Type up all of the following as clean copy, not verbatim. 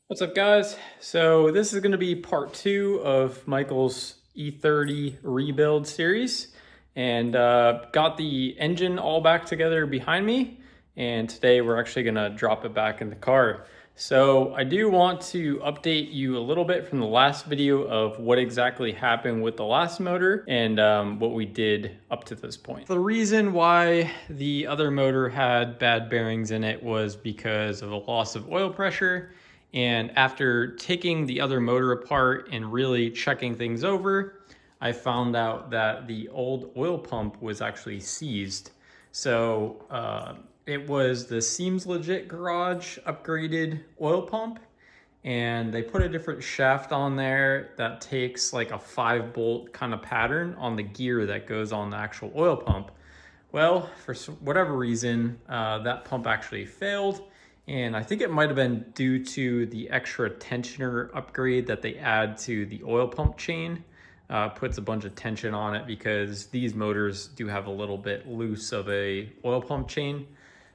What's up, guys? So this is going to be part two of Michael's E30 rebuild series, and got the engine all back together behind me, and today we're actually going to drop it back in the car. So I do want to update you a little bit from the last video of what exactly happened with the last motor and what we did up to this point. The reason why the other motor had bad bearings in it was because of a loss of oil pressure. And after taking the other motor apart and really checking things over, I found out that the old oil pump was actually seized. So it was the Seems Legit Garage upgraded oil pump. And they put a different shaft on there that takes like a 5-bolt kind of pattern on the gear that goes on the actual oil pump. Well, for whatever reason, that pump actually failed. And I think it might have been due to the extra tensioner upgrade that they add to the oil pump chain. Puts a bunch of tension on it because these motors do have a little bit loose of a oil pump chain.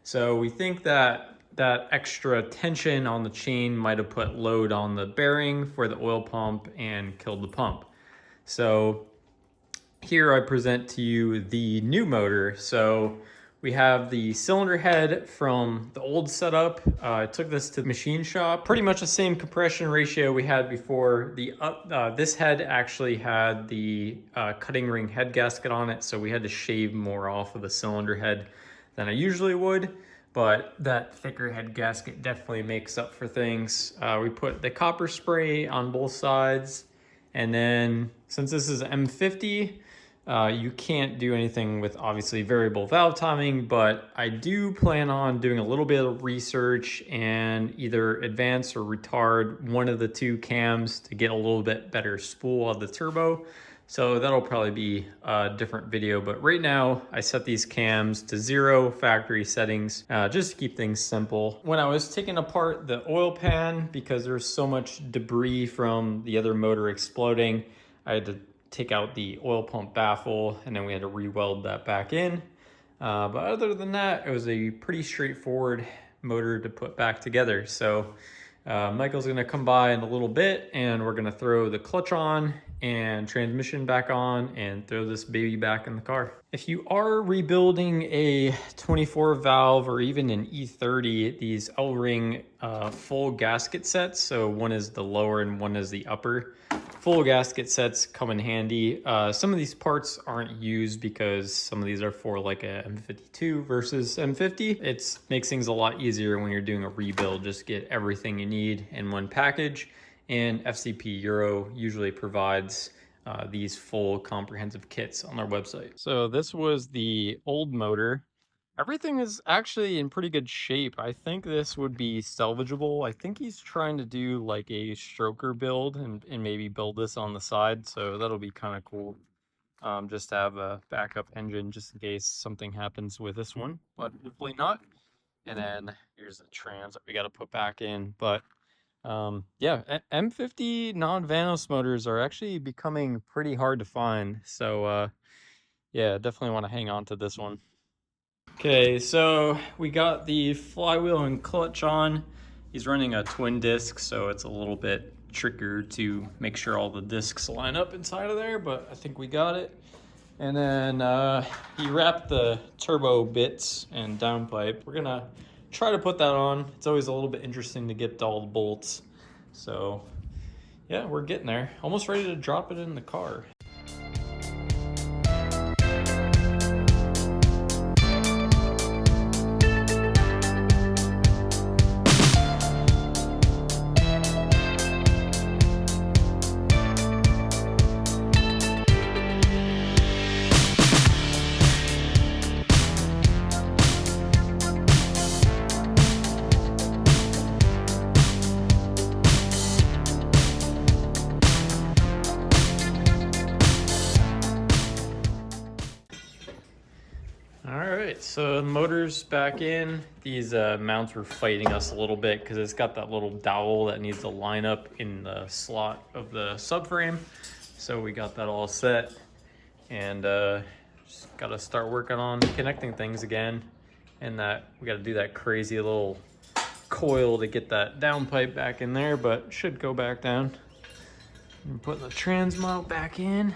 So we think that that extra tension on the chain might have put load on the bearing for the oil pump and killed the pump. So here I present to you the new motor. So we have the cylinder head from the old setup. I took this to the machine shop. Pretty much the same compression ratio we had before. This head actually had the cutting ring head gasket on it, so we had to shave more off of the cylinder head than I usually would. But that thicker head gasket definitely makes up for things. We put the copper spray on both sides. And then since this is M50, you can't do anything with obviously variable valve timing, but I do plan on doing a little bit of research and either advance or retard one of the two cams to get a little bit better spool of the turbo. So that'll probably be a different video, but right now I set these cams to 0 factory settings, just to keep things simple. When I was taking apart the oil pan, because there's so much debris from the other motor exploding, I had to take out the oil pump baffle, and then we had to re-weld that back in. But other than that, it was a pretty straightforward motor to put back together. So Michael's gonna come by in a little bit, and we're gonna throw the clutch on and transmission back on and throw this baby back in the car. If you are rebuilding a 24 valve or even an E30, these L-ring full gasket sets, so one is the lower and one is the upper, full gasket sets come in handy. Some of these parts aren't used because some of these are for like a M52 versus M50. It makes things a lot easier when you're doing a rebuild. Just get everything you need in one package. And FCP Euro usually provides these full comprehensive kits on their website. So this was the old motor. Everything is actually in pretty good shape. I think this would be salvageable. I think he's trying to do like a stroker build and maybe build this on the side. So that'll be kind of cool. Just to have a backup engine just in case something happens with this one, but hopefully not. And then here's the trans that we got to put back in. But yeah, M50 non-Vanos motors are actually becoming pretty hard to find. So yeah, definitely want to hang on to this one. Okay, so we got the flywheel and clutch on. He's running a twin disc, so it's a little bit trickier to make sure all the discs line up inside of there, but I think we got it. And then he wrapped the turbo bits and downpipe. We're gonna try to put that on. It's always a little bit interesting to get all the bolts. So yeah, we're getting there. Almost ready to drop it in the car. So the motor's back in. These mounts were fighting us a little bit because it's got that little dowel that needs to line up in the slot of the subframe. So we got that all set, and just got to start working on connecting things again. And that we got to do that crazy little coil to get that downpipe back in there, but should go back down. And putting the trans mount back in.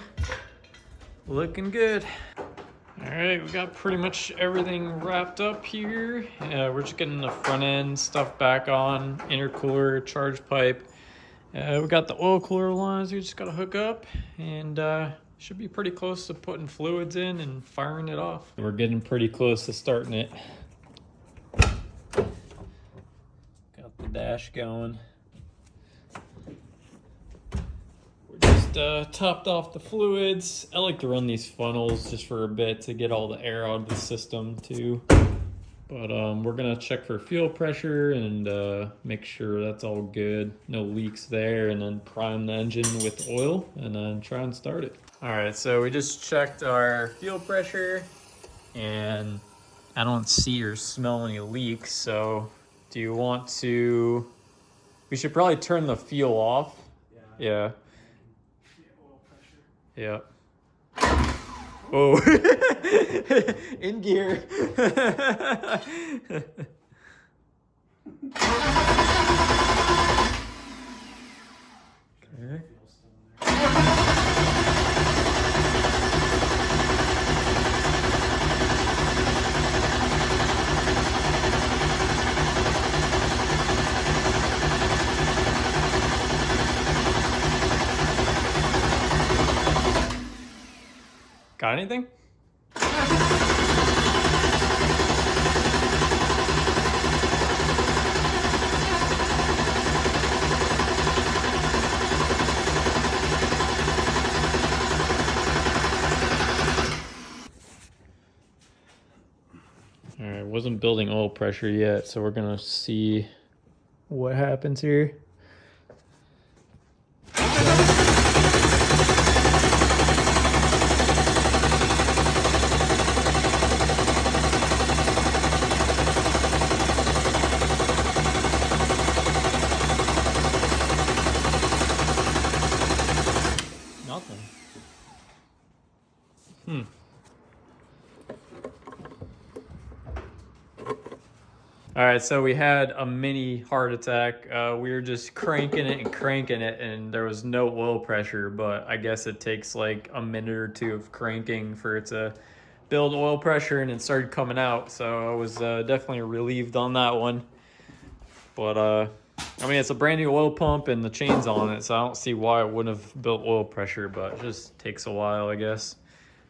Looking good. All right, we got pretty much everything wrapped up here. We're just getting the front end stuff back on, intercooler, charge pipe. We got the oil cooler lines we just gotta hook up, and should be pretty close to putting fluids in and firing it off. We're getting pretty close to starting it. Got the dash going. We're just topped off the fluids. I like to run these funnels just for a bit to get all the air out of the system too. But we're gonna check for fuel pressure and make sure that's all good, no leaks there, and then prime the engine with oil and then try and start it. All right, so we just checked our fuel pressure and I don't see or smell any leaks. So do you want to, we should probably turn the fuel off. Yeah. Oil pressure. Yeah. Oh, in gear. Okay. Got anything? All right, wasn't building oil pressure yet, so we're gonna see what happens here. Nothing. All right, so we had a mini heart attack. We were just cranking it, and there was no oil pressure, but I guess it takes like a minute or two of cranking for it to build oil pressure, and it started coming out. So I was definitely relieved on that one. But I mean, it's a brand new oil pump and the chain's on it, so I don't see why it wouldn't have built oil pressure, but it just takes a while, I guess.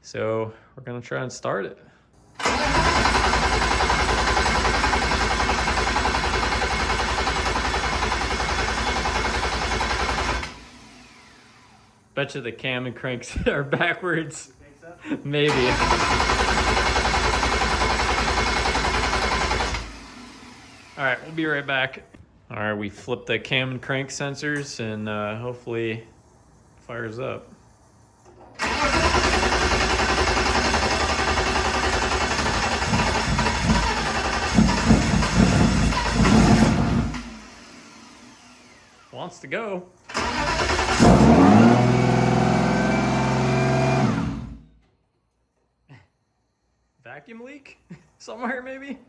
So we're gonna try and start it. Bet you the cam and cranks are backwards. You think so? Maybe. All right, we'll be right back. All right, we flipped the cam and crank sensors and hopefully it fires up. Wants to go. Vacuum leak somewhere maybe?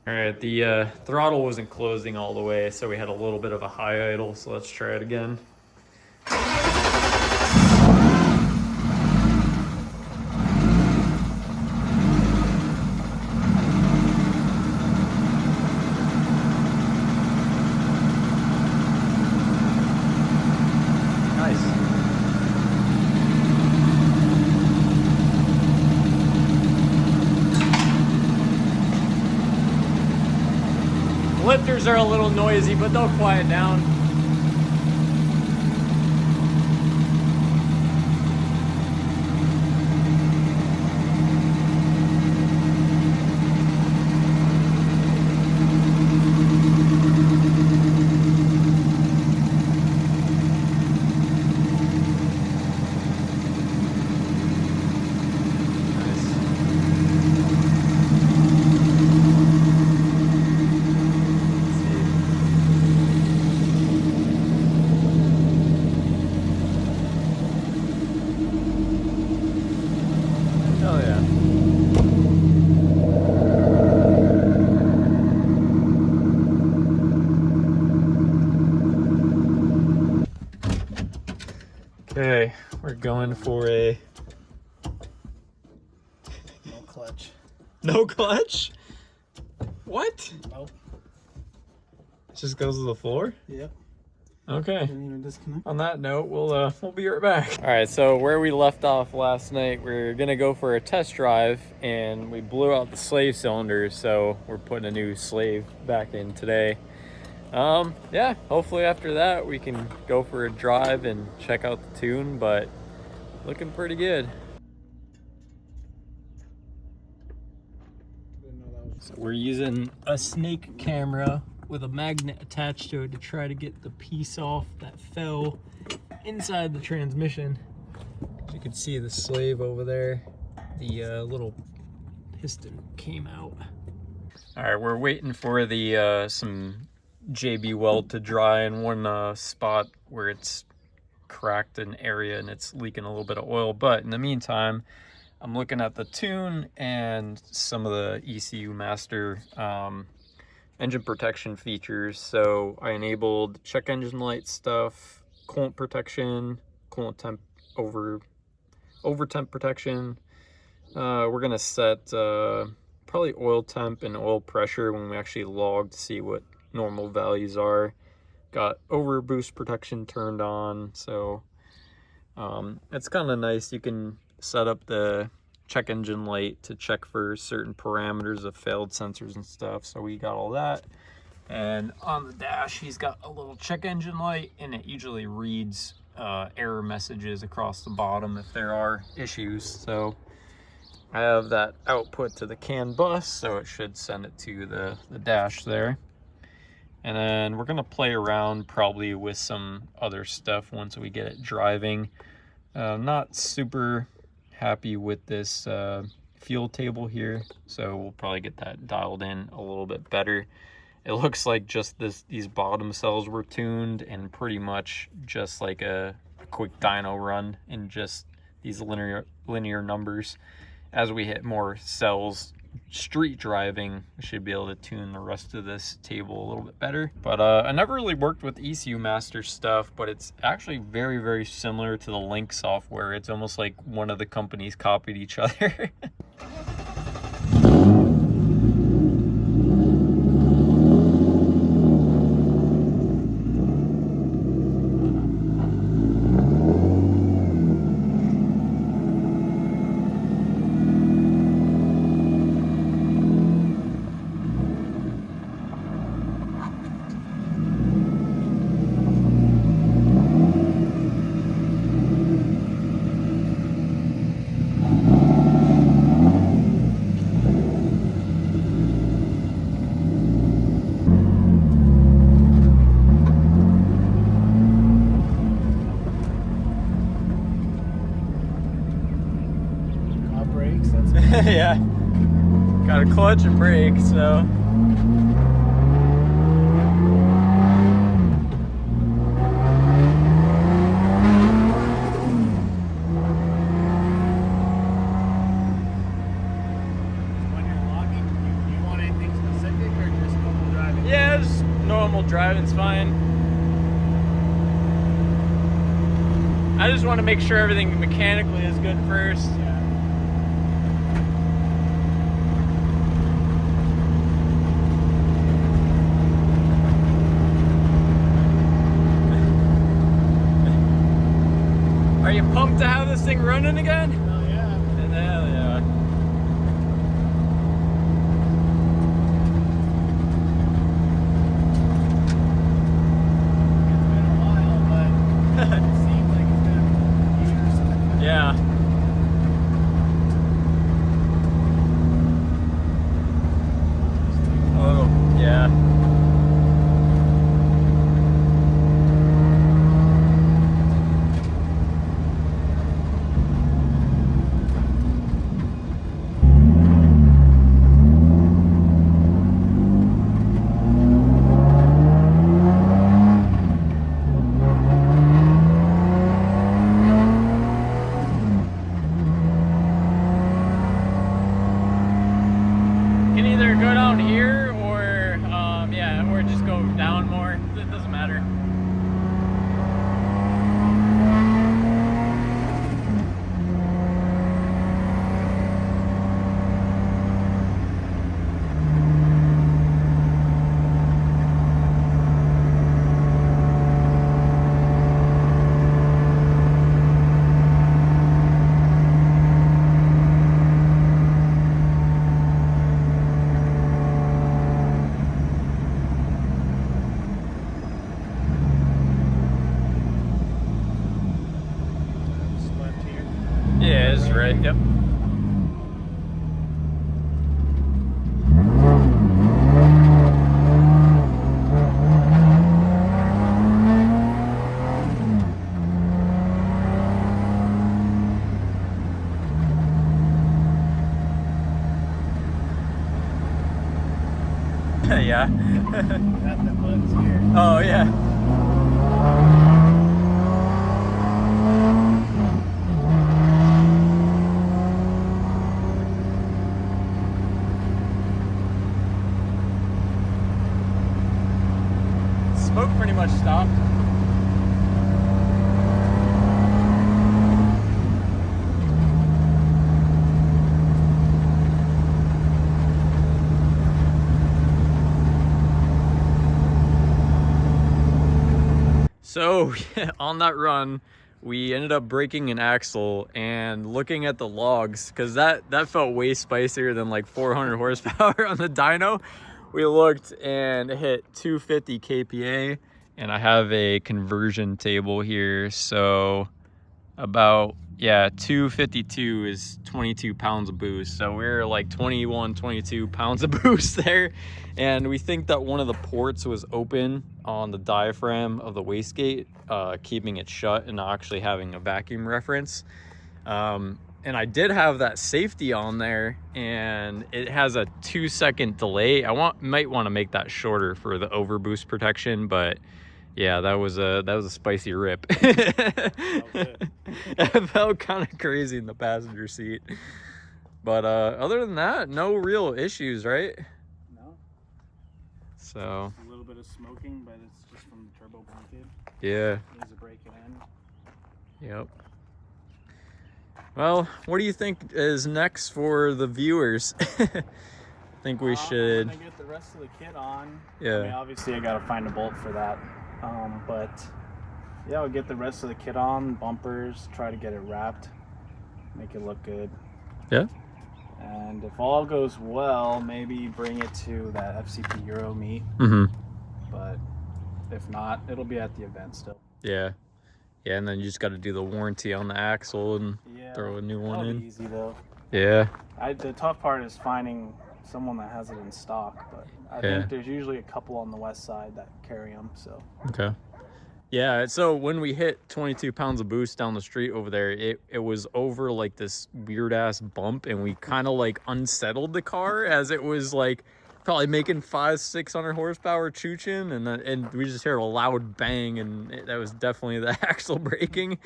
All right, the throttle wasn't closing all the way, so we had a little bit of a high idle, so let's try it again. Lifters are a little noisy, but they'll quiet down. Okay, we're going for a... No clutch. No clutch? What? Nope. It just goes to the floor? Yep. Okay. Didn't even disconnect. On that note, we'll be right back. All right, so where we left off last night, we're gonna go for a test drive, and we blew out the slave cylinders, so we're putting a new slave back in today. Yeah, hopefully after that we can go for a drive and check out the tune, but looking pretty good. So we're using a snake camera with a magnet attached to it to try to get the piece off that fell inside the transmission. As you can see the slave over there, the little piston came out. All right, we're waiting for the some JB weld to dry in one spot where it's cracked an area and it's leaking a little bit of oil. But in the meantime, I'm looking at the tune and some of the ECU master engine protection features. So I enabled check engine light stuff, coolant protection, coolant temp over temp protection. We're gonna set probably oil temp and oil pressure when we actually log to see what normal values are. Got over boost protection turned on, so it's kind of nice. You can set up the check engine light to check for certain parameters of failed sensors and stuff, so we got all that. And on the dash, he's got a little check engine light, and it usually reads error messages across the bottom if there are issues. So I have that output to the CAN bus, so it should send it to the dash there. And then we're gonna play around probably with some other stuff once we get it driving. Not super happy with this fuel table here, so we'll probably get that dialed in a little bit better. It looks like just these bottom cells were tuned, and pretty much just like a quick dyno run in just these linear numbers. As we hit more cells street driving, we should be able to tune the rest of this table a little bit better. But I never really worked with ECU master stuff, but it's actually very, very similar to the Link software. It's almost like one of the companies copied each other. Yeah, got a clutch and brake, so. When you're logging, you want anything specific or just normal driving? Yeah, just normal driving's fine. I just want to make sure everything mechanically is good first. Yeah. Are you pumped to have this thing running again? Oh yeah. And hell yeah. It's been a while, but it seems like it's been years. Yeah. Oh, yeah. right? Yep. Yeah. Got the hooks here. Oh, yeah. Smoke pretty much stopped. So on that run, we ended up breaking an axle, and looking at the logs, because that felt way spicier than like 400 horsepower on the dyno. We looked and it hit 250 kPa, and I have a conversion table here. So about, yeah, 252 is 22 pounds of boost. So we're like 21, 22 pounds of boost there. And we think that one of the ports was open on the diaphragm of the wastegate, keeping it shut and not actually having a vacuum reference. And I did have that safety on there, and it has a 2-second delay. Might want to make that shorter for the overboost protection, but yeah, that was a spicy rip. It felt kind of crazy in the passenger seat. But other than that, no real issues, right? No. So A little bit of smoking, but it's just from the turbo blanket. yeah. Needs to break it in. Yep. Well, what do you think is next for the viewers? I think we should. I'm gonna get the rest of the kit on. Yeah. I mean, obviously I gotta find a bolt for that. But yeah, I'll get the rest of the kit on, bumpers, try to get it wrapped, make it look good. Yeah. And if all goes well, maybe bring it to that FCP Euro meet. Mm-hmm. But if not, it'll be at the event still. Yeah. Yeah, and then you just got to do the warranty on the axle and throw a new one that'll in. be easy though. Yeah. The tough part is finding someone that has it in stock, but I think there's usually a couple on the west side that carry them. So. Okay. Yeah, so when we hit 22 pounds of boost down the street over there, it was over like this weird ass bump, and we kind of like unsettled the car as it was like probably making 500-600 horsepower chooching, and we just heard a loud bang, and that was definitely the axle braking.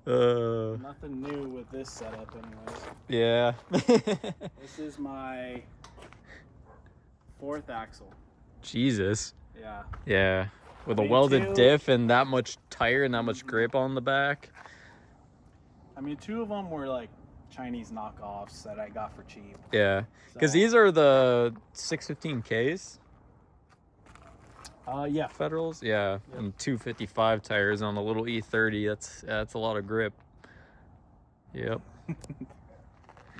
Nothing new with this setup anyways. Yeah. This is my 4th axle. Jesus. Yeah. Yeah. With a Me welded too. diff and that much tire and that much grip on the back. I mean, 2 of them were like Chinese knockoffs that I got for cheap. Yeah. Because So- these are the 615Ks. Yeah. Federals, yeah, and 255 tires on the little E30. That's a lot of grip. Yep.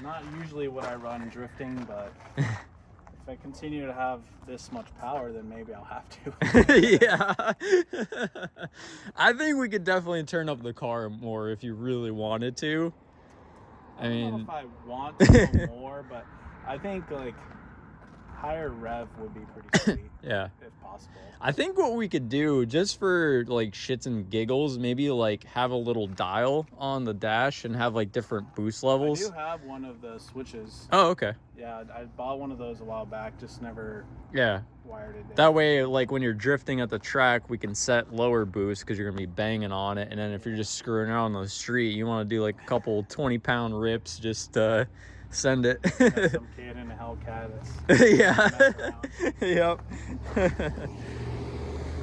Not usually what I run drifting, but if I continue to have this much power, then maybe I'll have to. Yeah. I think we could definitely turn up the car more if you really wanted to. I don't know if I want to go more, but I think like higher rev would be pretty sweet. Yeah. If possible. I think what we could do, just for like shits and giggles, maybe like have a little dial on the dash and have like different boost levels. I do have one of the switches. Oh, okay. Yeah, I bought one of those a while back, just never Yeah. wired it in. That way, like when you're drifting at the track, we can set lower boost because you're gonna be banging on it. And then if you're just screwing around on the street, you want to do like a couple 20-pound rips, just send it. Got some kid in a Hellcat that's Yeah. Yep.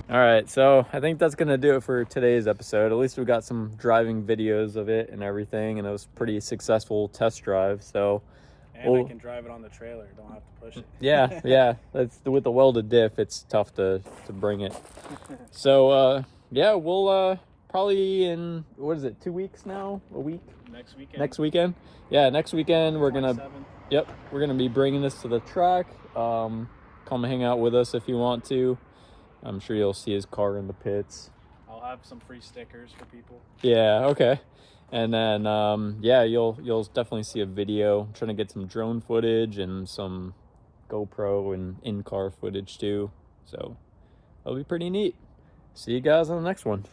All right, so I think that's gonna do it for today's episode. At least we got some driving videos of it and everything, and it was a pretty successful test drive. So, and I can drive it on the trailer. Don't have to push it. yeah. That's with the welded diff. It's tough to bring it. So yeah, we'll probably in, what is it, 2 weeks now? A week? Next weekend. Next weekend? Yeah, next weekend we're gonna. 27th. Yep, we're gonna be bringing this to the track. Come hang out with us if you want to. I'm sure you'll see his car in the pits. I'll I'll have some free stickers for people. Yeah, okay. And then yeah, you'll definitely see a video. I'm trying to get some drone footage and some GoPro and in-car footage too. So it'll be pretty neat. See you guys on the next one.